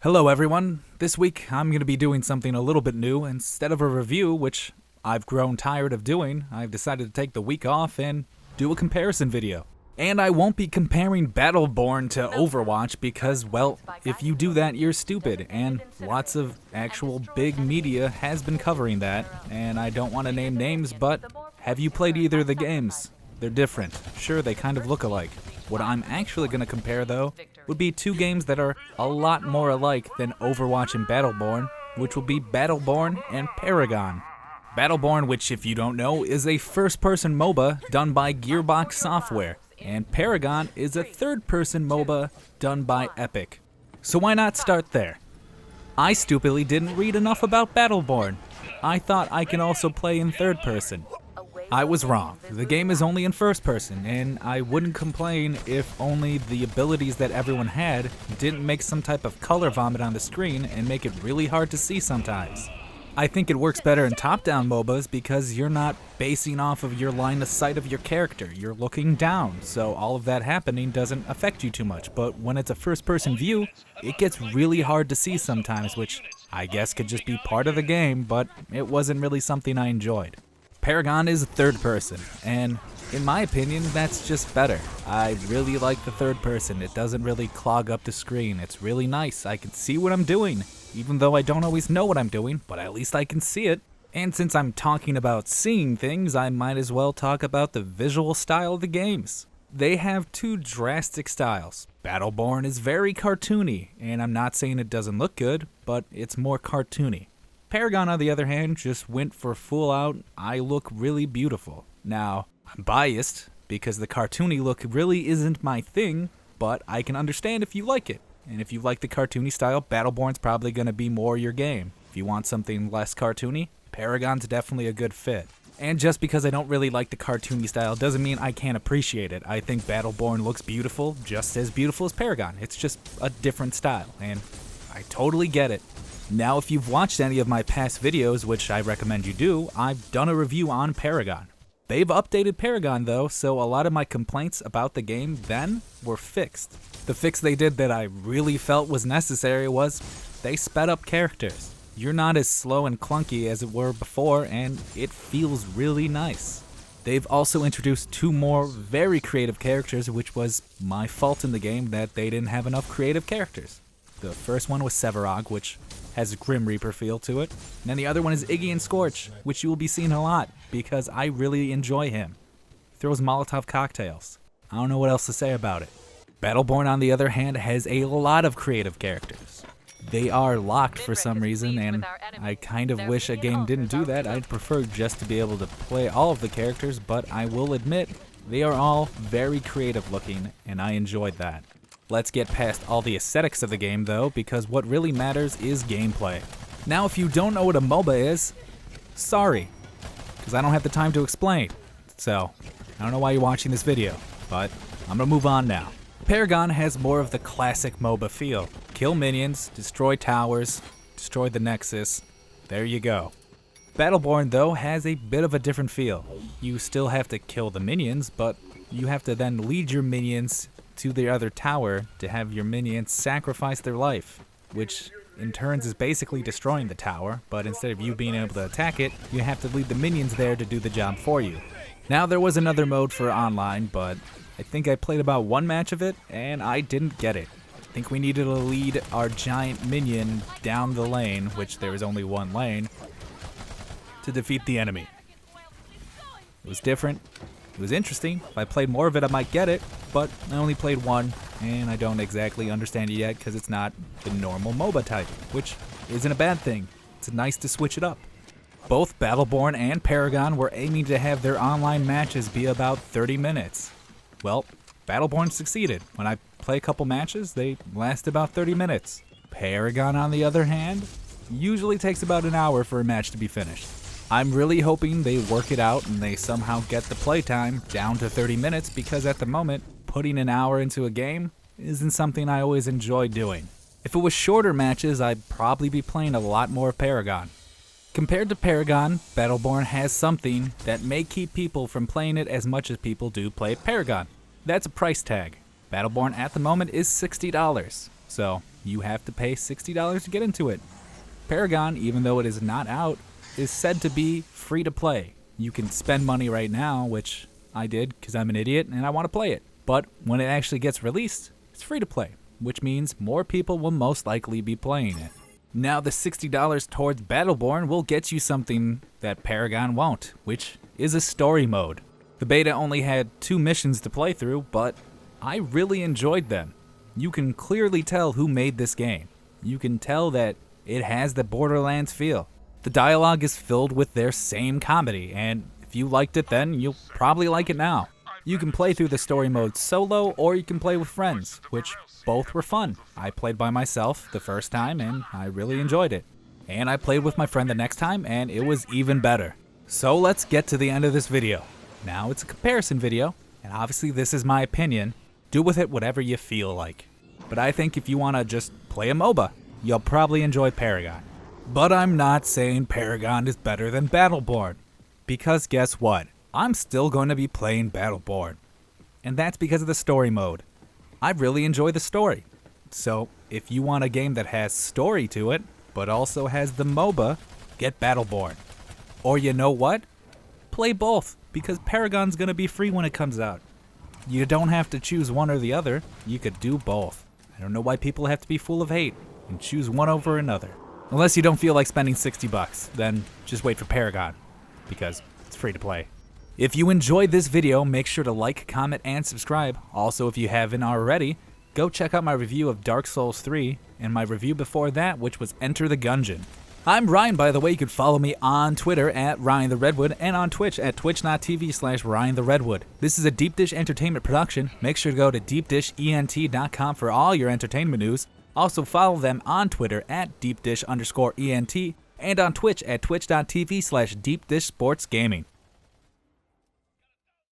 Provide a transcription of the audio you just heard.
Hello everyone, this week I'm going to be doing something a little bit new. Instead of a review, which I've grown tired of doing, I've decided to take the week off and do a comparison video. And I won't be comparing Battleborn to Overwatch because, well, if you do that you're stupid, and lots of actual big media has been covering that, and I don't want to name names, but have you played either of the games? They're different. Sure, they kind of look alike. What I'm actually going to compare, though, would be two games that are a lot more alike than Overwatch and Battleborn, which will be Battleborn and Paragon. Battleborn, which if you don't know, is a first-person MOBA done by Gearbox Software, and Paragon is a third-person MOBA done by Epic. So why not start there? I stupidly didn't read enough about Battleborn. I thought I can also play in third person. I was wrong. The game is only in first person, and I wouldn't complain if only the abilities that everyone had didn't make some type of color vomit on the screen and make it really hard to see sometimes. I think it works better in top-down MOBAs because you're not basing off of your line of sight of your character. You're looking down, so all of that happening doesn't affect you too much. But when it's a first-person view, it gets really hard to see sometimes, which I guess could just be part of the game, but it wasn't really something I enjoyed. Paragon is third person, and in my opinion, that's just better. I really like the third person. It doesn't really clog up the screen. It's really nice. I can see what I'm doing, even though I don't always know what I'm doing, but at least I can see it. And since I'm talking about seeing things, I might as well talk about the visual style of the games. They have two drastic styles. Battleborn is very cartoony, and I'm not saying it doesn't look good, but it's more cartoony. Paragon, on the other hand, just went for full out, I look really beautiful. Now, I'm biased, because the cartoony look really isn't my thing, but I can understand if you like it. And if you like the cartoony style, Battleborn's probably going to be more your game. If you want something less cartoony, Paragon's definitely a good fit. And just because I don't really like the cartoony style doesn't mean I can't appreciate it. I think Battleborn looks beautiful, just as beautiful as Paragon. It's just a different style, and I totally get it. Now, if you've watched any of my past videos, which I recommend you do, I've done a review on Paragon. They've updated Paragon though, so a lot of my complaints about the game then were fixed. The fix they did that I really felt was necessary was they sped up characters. You're not as slow and clunky as it were before, and it feels really nice. They've also introduced two more very creative characters, which was my fault in the game that they didn't have enough creative characters. The first one was Sevarog, which has a Grim Reaper feel to it. And then the other one is Iggy and Scorch, which you will be seeing a lot because I really enjoy him. He throws Molotov cocktails. I don't know what else to say about it. Battleborn, on the other hand, has a lot of creative characters. They are locked for some reason, and I kind of wish a game didn't do that. I'd prefer just to be able to play all of the characters, but I will admit, they are all very creative looking, and I enjoyed that. Let's get past all the aesthetics of the game though, because what really matters is gameplay. Now, if you don't know what a MOBA is, sorry, because I don't have the time to explain. So, I don't know why you're watching this video, but I'm gonna move on now. Paragon has more of the classic MOBA feel. Kill minions, destroy towers, destroy the Nexus, there you go. Battleborn though has a bit of a different feel. You still have to kill the minions, but you have to then lead your minions to the other tower to have your minions sacrifice their life, which in turns is basically destroying the tower, but instead of you being able to attack it, you have to lead the minions there to do the job for you. Now, there was another mode for online, but I think I played about one match of it, and I didn't get it. I think we needed to lead our giant minion down the lane, which there is only one lane, to defeat the enemy. It was different. It was interesting. If I played more of it, I might get it, but I only played one, and I don't exactly understand it yet because it's not the normal MOBA type, which isn't a bad thing. It's nice to switch it up. Both Battleborn and Paragon were aiming to have their online matches be about 30 minutes. Well, Battleborn succeeded. When I play a couple matches, they last about 30 minutes. Paragon, on the other hand, usually takes about an hour for a match to be finished. I'm really hoping they work it out and they somehow get the playtime down to 30 minutes because at the moment, putting an hour into a game isn't something I always enjoy doing. If it was shorter matches, I'd probably be playing a lot more Paragon. Compared to Paragon, Battleborn has something that may keep people from playing it as much as people do play Paragon. That's a price tag. Battleborn at the moment is $60, so you have to pay $60 to get into it. Paragon, even though it is not out, is said to be free to play. You can spend money right now, which I did because I'm an idiot and I want to play it. But when it actually gets released, it's free to play, which means more people will most likely be playing it. Now the $60 towards Battleborn will get you something that Paragon won't, which is a story mode. The beta only had 2 missions to play through, but I really enjoyed them. You can clearly tell who made this game. You can tell that it has the Borderlands feel. The dialogue is filled with their same comedy, and if you liked it then, you'll probably like it now. You can play through the story mode solo, or you can play with friends, which both were fun. I played by myself the first time, and I really enjoyed it. And I played with my friend the next time, and it was even better. So let's get to the end of this video. Now it's a comparison video, and obviously this is my opinion. Do with it whatever you feel like. But I think if you want to just play a MOBA, you'll probably enjoy Paragon. But I'm not saying Paragon is better than Battleborn. Because guess what? I'm still going to be playing Battleborn. And that's because of the story mode. I really enjoy the story. So if you want a game that has story to it, but also has the MOBA, get Battleborn. Or you know what? Play both, because Paragon's going to be free when it comes out. You don't have to choose one or the other. You could do both. I don't know why people have to be full of hate and choose one over another. Unless you don't feel like spending $60, then just wait for Paragon, because it's free to play. If you enjoyed this video, make sure to like, comment, and subscribe. Also, if you haven't already, go check out my review of Dark Souls 3 and my review before that, which was Enter the Gungeon. I'm Ryan, by the way. You can follow me on Twitter at Ryan the Redwood and on Twitch at twitch.tv/Ryan the Redwood. This is a Deep Dish Entertainment production. Make sure to go to deepdishent.com for all your entertainment news. Also follow them on Twitter at deepdish_ent and on Twitch at twitch.tv/deepdishsportsgaming.